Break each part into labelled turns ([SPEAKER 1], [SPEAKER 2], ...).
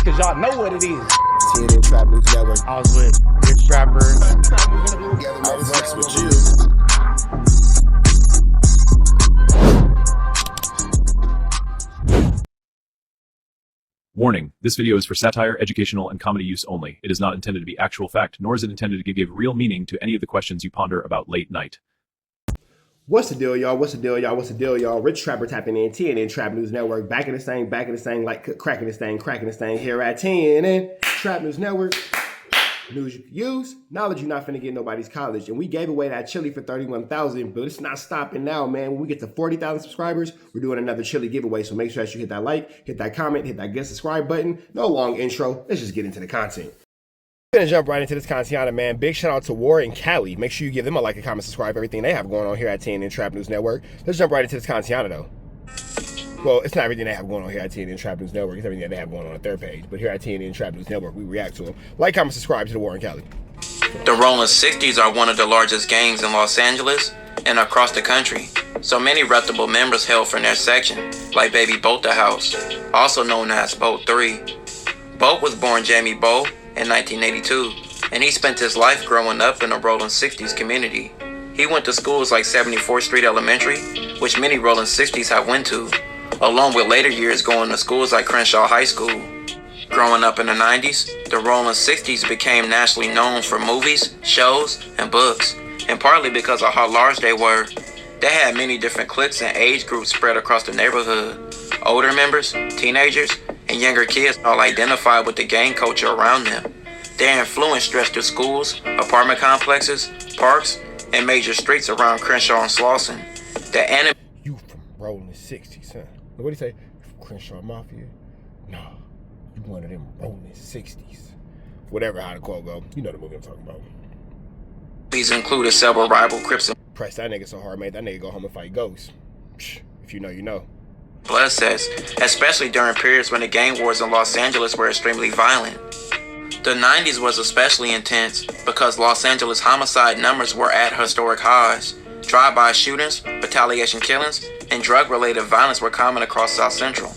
[SPEAKER 1] cause y'all know what it is.
[SPEAKER 2] TNN Trap News Network.
[SPEAKER 1] I was with Rich Trapper.
[SPEAKER 2] I fucks with you.
[SPEAKER 3] Warning, this video is for satire, educational, and comedy use only. It is not intended to be actual fact, nor is it intended to give real meaning to any of the questions you ponder about late night.
[SPEAKER 2] What's the deal, y'all? What's the deal, y'all? What's the deal, y'all? Rich Trapper tapping in, TNN Trap News Network. Back in this thing, like cracking this thing here at TNN Trap News Network. News you can use, knowledge you're not finna get nobody's college. And we gave away that chili for $31,000, but it's not stopping now, man. When we get to 40,000 subscribers, we're doing another chili giveaway. So make sure that you hit that like, hit that comment, hit that get subscribe button. No long intro. Let's just get into the content. We're gonna jump right into this content, man. Big shout out to War and Cali. Make sure you give them a like, a comment, subscribe, everything they have going on here at TNN Trap News Network. Let's jump right into this content, though. Well, it's not everything they have going on here at TNN Trap News Network. It's everything that they have going on the third page. But here at TNN Trap News Network, we react to them. Like, comment, subscribe to the War and Cali.
[SPEAKER 4] The ROLLIN 60s are one of the largest gangs in Los Angeles and across the country. So many reputable members hail from their section, like Baby Boat the House, also known as Boat 3. Boat was born Jamie Bow in 1982, and he spent his life growing up in the ROLLIN 60s community. He went to schools like 74th Street Elementary, which many ROLLIN 60s have went to, along with later years going to schools like Crenshaw High School. Growing up in the 90s, the ROLLIN 60s became nationally known for movies, shows, and books, and partly because of how large they were. They had many different cliques and age groups spread across the neighborhood. Older members, teenagers, and younger kids all identified with the gang culture around them. Their influence stretched to schools, apartment complexes, parks, and major streets around Crenshaw and Slauson.
[SPEAKER 2] You from ROLLIN 60s, huh? What do you say? You from Crenshaw Mafia? No, you one of them ROLLIN 60s. Whatever how the quote go. You know the movie I'm talking about.
[SPEAKER 4] These included several rival Crips and
[SPEAKER 2] Press that nigga so hard, made that nigga go home and fight ghosts. Psh, if you know, you know.
[SPEAKER 4] blood sets, especially during periods when the gang wars in Los Angeles were extremely violent. The 90s was especially intense because Los Angeles homicide numbers were at historic highs. Drive-by shootings, retaliation killings, and drug-related violence were common across South Central.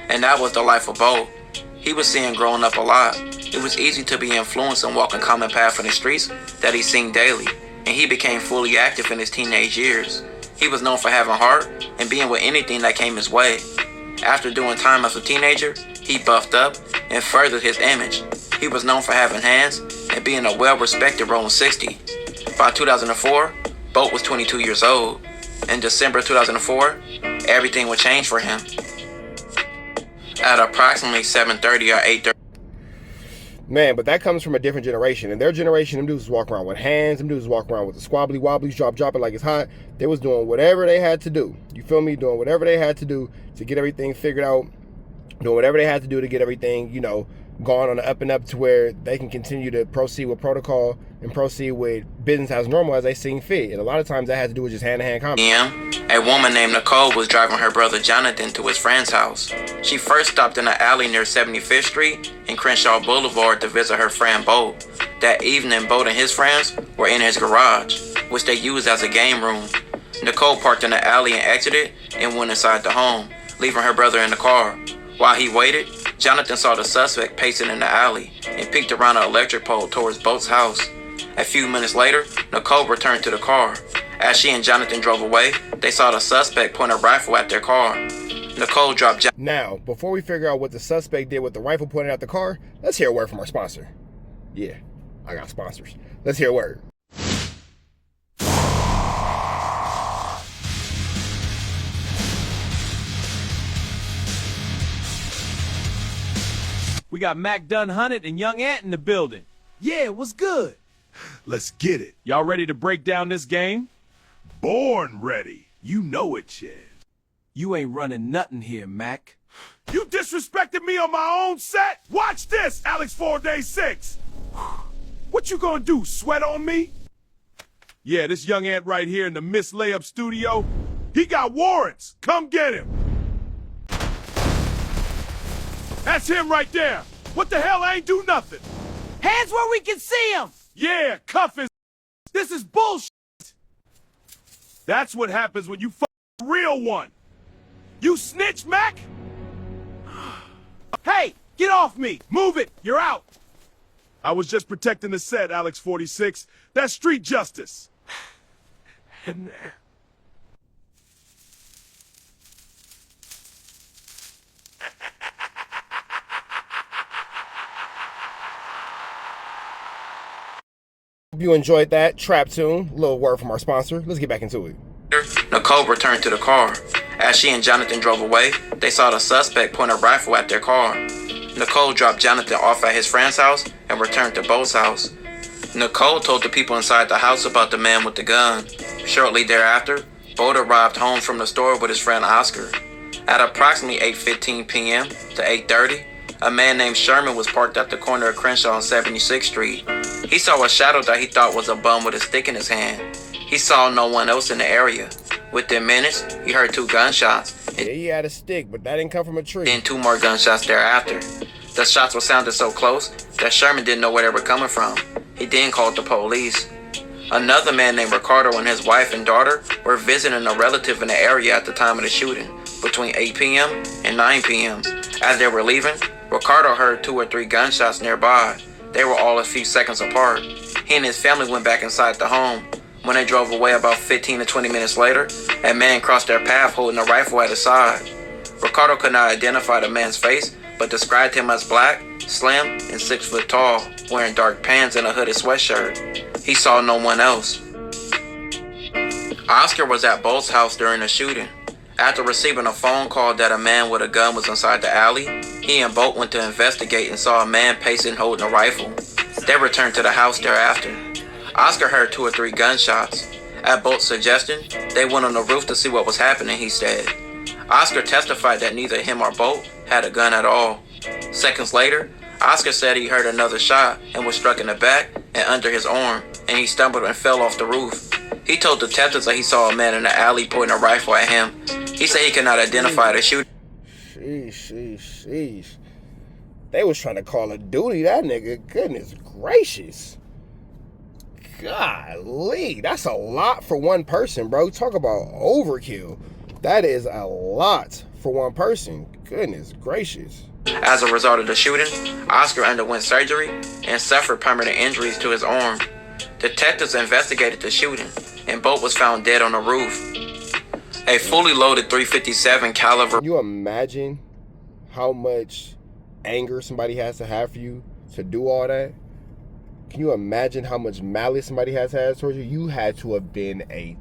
[SPEAKER 4] And that was the life of Bo. He was seeing growing up a lot. It was easy to be influenced and walk a common path in the streets that he seen daily, and he became fully active in his teenage years. He was known for having heart and being with anything that came his way. After doing time as a teenager, he buffed up and furthered his image. He was known for having hands and being a well-respected ROLLIN 60. By 2004, Boat was 22 years old. In December 2004, everything would change for him. At approximately 7:30 or 8:30.
[SPEAKER 2] Man, but that comes from a different generation. In their generation, them dudes was walking around with hands. Them dudes was walking around with the squabbly wobblies, drop it like it's hot. They was doing whatever they had to do. You feel me? Doing whatever they had to do to get everything figured out. Doing whatever they had to do to get everything, you know, gone on the up and up to where they can continue to proceed with protocol and proceed with business as normal as they see fit. And a lot of times that has to do with just hand-to-hand combat.
[SPEAKER 4] A woman named Nicole was driving her brother Jonathan to his friend's house. She first stopped in an alley near 75th Street and Crenshaw Boulevard to visit her friend Bo. That evening, Bo and his friends were in his garage, which they used as a game room. Nicole parked in the alley and exited and went inside the home, leaving her brother in the car. While he waited, Jonathan saw the suspect pacing in the alley and peeked around an electric pole towards Boat's house. A few minutes later, Nicole returned to the car. As she and Jonathan drove away, they saw the suspect point a rifle at their car. Nicole dropped
[SPEAKER 2] Now, before we figure out what the suspect did with the rifle pointed at the car, let's hear a word from our sponsor. Yeah, I got sponsors. Let's hear a word.
[SPEAKER 5] We got Mac Dunn Hunted and Young Ant in the building. Yeah, what's good?
[SPEAKER 6] Let's get it.
[SPEAKER 5] Y'all ready to break down this game?
[SPEAKER 6] Born ready. You know it, Chaz.
[SPEAKER 5] You ain't running nothing here, Mac.
[SPEAKER 6] You disrespected me on my own set? Watch this, Alex 4-Day-6. What you gonna do, sweat on me?
[SPEAKER 5] Yeah, this Young Ant right here in the Miss Layup studio.
[SPEAKER 6] He got warrants. Come get him. That's him right there. What the hell? I ain't do nothing.
[SPEAKER 5] Hands where we can see him!
[SPEAKER 6] Yeah, cuff his.
[SPEAKER 5] This is bullshit!
[SPEAKER 6] That's what happens when you fuck a real one. You snitch, Mac?
[SPEAKER 5] Hey, Get off me! Move it! You're out!
[SPEAKER 6] I was just protecting the set, Alex 46. That's street justice. And
[SPEAKER 2] Hope you enjoyed that trap tune. A little word from our sponsor. Let's get back into it.
[SPEAKER 4] Nicole returned to the car. As she and Jonathan drove away, they saw the suspect point a rifle at their car. Nicole dropped Jonathan off at his friend's house and returned to Bo's house. Nicole told the people inside the house about the man with the gun. Shortly thereafter, Bo arrived home from the store with his friend Oscar. At approximately 8:15 p.m. to 8:30, a man named Sherman was parked at the corner of Crenshaw and 76th Street. He saw a shadow that he thought was a bum with a stick in his hand. He saw no one else in the area. Within minutes, he heard 2 gunshots.
[SPEAKER 2] Yeah, he had a stick, but that didn't come from a tree.
[SPEAKER 4] Then 2 more gunshots thereafter. The shots were sounded so close that Sherman didn't know where they were coming from. He then called the police. Another man named Ricardo and his wife and daughter were visiting a relative in the area at the time of the shooting, between 8 p.m. and 9 p.m. As they were leaving, Ricardo heard 2 or 3 gunshots nearby. They were all a few seconds apart. He and his family went back inside the home. When they drove away about 15 to 20 minutes later, a man crossed their path holding a rifle at his side. Ricardo could not identify the man's face, but described him as black, slim, and 6 foot tall, wearing dark pants and a hooded sweatshirt. He saw no one else. Oscar was at Bo's house during the shooting. After receiving a phone call that a man with a gun was inside the alley, he and Bo went to investigate and saw a man pacing holding a rifle. They returned to the house thereafter. Oscar heard 2 or 3 gunshots. At Bo's suggestion, they went on the roof to see what was happening, he said. Oscar testified that neither him or Bo had a gun at all. Seconds later, Oscar said he heard another shot and was struck in the back and under his arm, and he stumbled and fell off the roof. He told detectives that he saw a man in the alley pointing a rifle at him. He said he could not identify the shooter.
[SPEAKER 2] Sheesh. They was trying to call of duty that nigga. Goodness gracious. Golly, that's a lot for one person, bro. Talk about overkill. That is a lot for one person. Goodness gracious.
[SPEAKER 4] As a result of the shooting, Oscar underwent surgery and suffered permanent injuries to his arm. Detectives investigated the shooting, and Bo was found dead on the roof. A fully loaded .357 caliber.
[SPEAKER 2] Can you imagine how much anger somebody has to have for you to do all that? Can you imagine how much malice somebody has had towards you? You had to have been a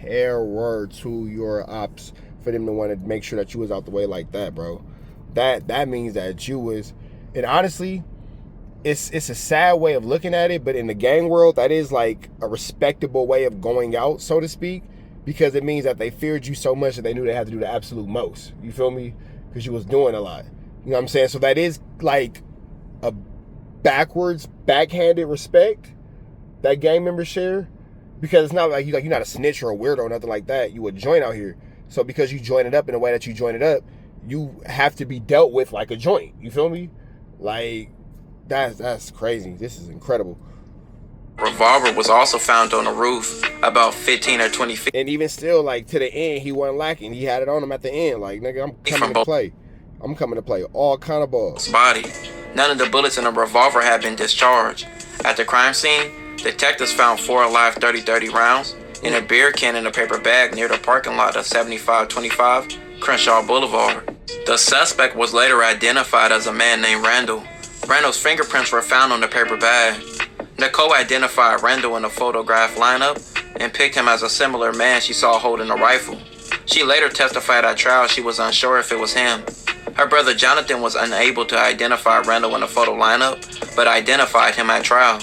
[SPEAKER 2] terror to your ops for them to want to make sure that you was out the way like that, bro. That means that you was, and honestly, it's a sad way of looking at it, but in the gang world, that is like a respectable way of going out, so to speak, because it means that they feared you so much that they knew they had to do the absolute most. You feel me? Because you was doing a lot. You know what I'm saying? So that is like a backhanded respect that gang members share, because it's not like you're not a snitch or a weirdo or nothing like that. You a joint out here. So because you join it up in the way that you join it up, you have to be dealt with like a joint. You feel me? Like, that's crazy. This is incredible.
[SPEAKER 4] Revolver was also found on the roof about 15 or 20 feet.
[SPEAKER 2] And even still, like, to the end, he wasn't lacking. He had it on him at the end. Like, nigga, I'm coming to play. I'm coming to play all kind of balls.
[SPEAKER 4] Body. None of the bullets in the revolver had been discharged. At the crime scene, detectives found 4 live .30-30 rounds in a beer can in a paper bag near the parking lot of 7525 Crenshaw Boulevard. The suspect was later identified as a man named Randall. Randall's fingerprints were found on the paper bag. Nicole identified Randall in the photograph lineup and picked him as a similar man she saw holding a rifle. She later testified at trial she was unsure if it was him. Her brother Jonathan was unable to identify Randall in the photo lineup, but identified him at trial.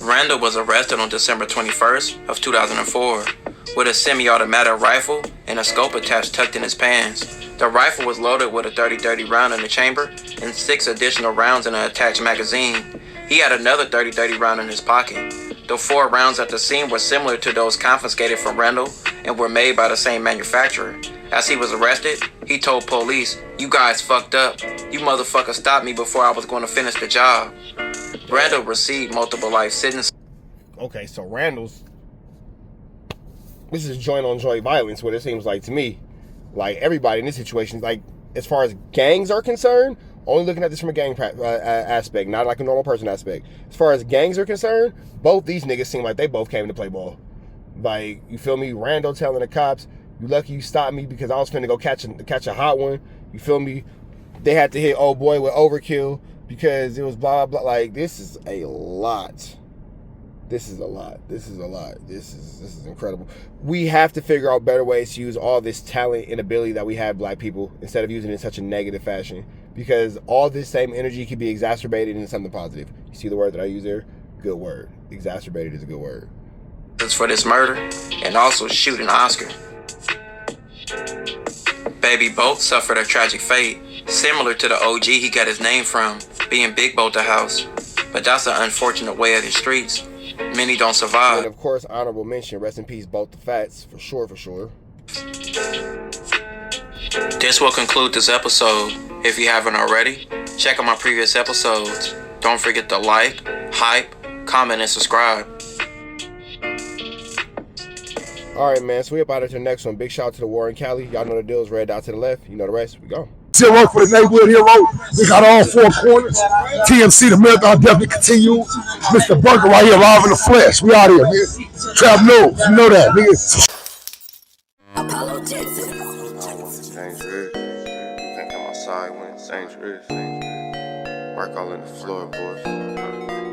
[SPEAKER 4] Randall was arrested on December 21st of 2004 with a semi-automatic rifle and a scope attached tucked in his pants. The rifle was loaded with a .30-30 round in the chamber and 6 additional rounds in an attached magazine. He had another .30-30 round in his pocket. The 4 rounds at the scene were similar to those confiscated from Randall and were made by the same manufacturer. As he was arrested, he told police, "You guys fucked up. You motherfuckers stopped me before I was going to finish the job." Randall received multiple life sentences.
[SPEAKER 2] Okay, so Randall's, this is joint on joint violence, what it seems like to me. Like, everybody in this situation, like, as far as gangs are concerned, Only looking at this from a gang aspect, not like a normal person aspect. As far as gangs are concerned, both these niggas seem like they both came to play ball. Like, you feel me? Randall telling the cops, "You lucky you stopped me because I was finna go catch a hot one." You feel me? They had to hit old boy with overkill because it was blah blah blah. Like, this is a lot. This is a lot. This is a lot. This is incredible. We have to figure out better ways to use all this talent and ability that we have, black people, instead of using it in such a negative fashion. Because all this same energy can be exacerbated into something positive. You see the word that I use there? Good word. Exacerbated is a good word.
[SPEAKER 4] For this murder and also shooting Oscar. Baby Bolt suffered a tragic fate, similar to the OG he got his name from, being Big Bolt the House. But that's an unfortunate way of the streets. Many don't survive.
[SPEAKER 2] And of course, honorable mention, rest in peace, Bolt the Fats, for sure, for sure.
[SPEAKER 4] This will conclude this episode. If you haven't already, check out my previous episodes. Don't forget to like, hype, comment, and subscribe.
[SPEAKER 2] Alright, man, so we about to the next one. Big shout out to the war in Cali. Y'all know the deals, red dot to the left. You know the rest. We go.
[SPEAKER 7] 0 for the neighborhood hero. We got all four corners. TMC, the marathon definitely continue. Mr. Burger right here, live in the flesh. We out here, nigga. Trap knows. You know that, nigga.
[SPEAKER 8] Apollo Jackson.
[SPEAKER 2] Dangerous. You can't come outside when it's dangerous. Work all in the floorboards.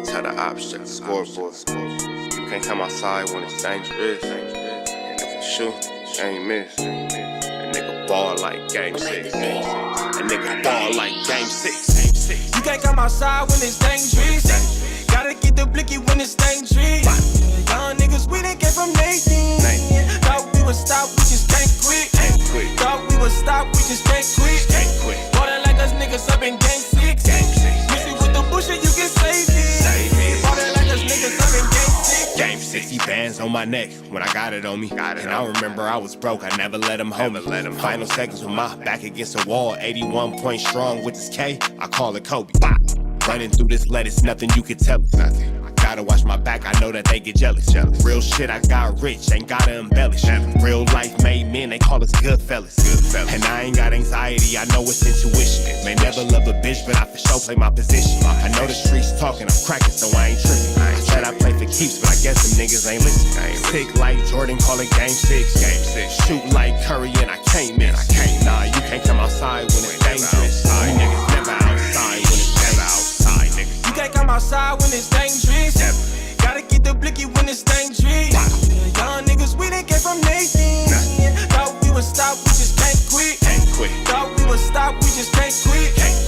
[SPEAKER 2] Tell the ops, check the scoreboard. You can't come outside when it's dangerous. And if you shoot, you ain't miss. A nigga ball like game 6. A nigga ball like game 6.
[SPEAKER 9] You can't come outside when it's dangerous. Gotta get the blicky when it's dangerous. Young niggas, we done came from Nathan. Thought we would stop, we just can't quit. Thought we would stop, we just can't quit. Ballin' like us niggas up in game 6. Missy with the bullshit, you can save it. Ballin' like us niggas up in game 6.
[SPEAKER 10] Game 60 bands on my neck when I got it on me. And I remember I was broke, I never let them hold me. Final seconds with my back against the wall, 81 point strong with this K, I call it Kobe. Running through this lettuce, nothing you can tell us. Gotta watch my back, I know that they get jealous. Real shit, I got rich, ain't gotta embellish. Real life made men, they call us good fellas. And I ain't got anxiety, I know it's intuition. May never love a bitch, but I for sure play my position. I know the streets talking, I'm cracking, so I ain't tripping. I said I play for keeps, but I guess them niggas ain't listening. Sick like Jordan, call it game 6. Shoot like Curry, and I can't miss. Nah, you can't come outside when it's dangerous. You niggas never outside when it's outside, niggas.
[SPEAKER 9] You can't come outside when it's dangerous. Gotta get the blicky when it's dangerous. Young niggas, we done came from Nathan. Thought we would stop, we just can't quit. Thought we would stop, we just can't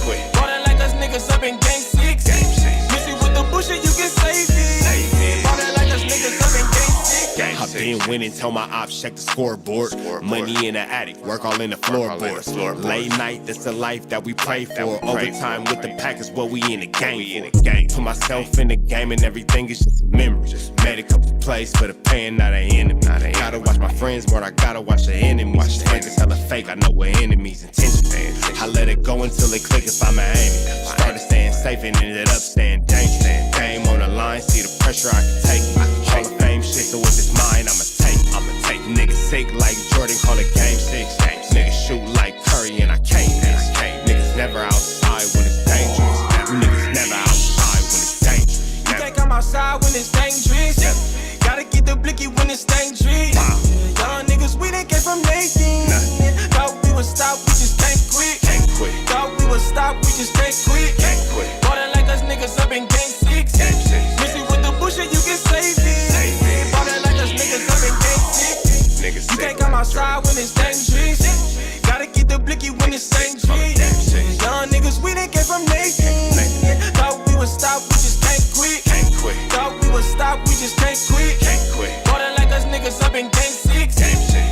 [SPEAKER 9] quit. Ballin' like us niggas up in game 6. Missy with the bullshit, you can save it. Ballin' like us niggas up in game 6.
[SPEAKER 10] I've been winning, tell my ops check the scoreboard. Money in the attic, work all in the floorboards. Late night, that's the life that we pray for. Overtime with the pack is what we in the game for. Put myself in the game and everything is just a memory. Made a couple plays for the pain, not an enemy. Gotta watch my friends more, I gotta watch the enemies. Fake is hella fake, I know what enemies intentions. I let it go until it click if I'm aiming. Started staying safe and ended up staying dangerous. Game on the line, see the pressure I can take. Hall of Fame shit, so with this mind, I'ma take. Niggas sick like Jordan, call it game 6. Niggas shoot like Curry, and I can't miss. Niggas never outside when it's dangerous. Niggas never outside when it's dangerous.
[SPEAKER 9] You can't come outside when it's dangerous. Gotta get the blicky when it's dangerous. Young niggas, we done came from Nathan. Thought we would stop, we just can't quit. Thought we would stop, we just can't quit. Ballin' like us niggas up in game 6. Missy with the bullshit, you can save it. Ballin' like us niggas up in game 6. You can't come outside when it's dangerous. Gotta get the blicky when it's dangerous. Young niggas, we done came from Nathan. Thought we would stop, we just can't quit. Thought we would stop, we just can't quit. Ballin' like us niggas up in game 6.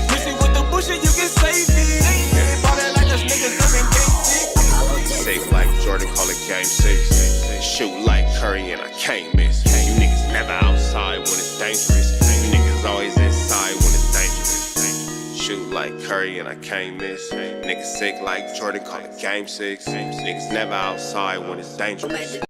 [SPEAKER 9] Missy with the bullshit, you can save it. Ballin' like us niggas up in game 6.
[SPEAKER 10] Safe like Jordan, call it game 6. Shoot like Curry, and I can't miss. You niggas never outside when it's dangerous. You niggas always inside when it's dangerous. Shoot like Curry, and I can't miss. Niggas sick like Jordan, call it game 6. Niggas never outside when it's dangerous.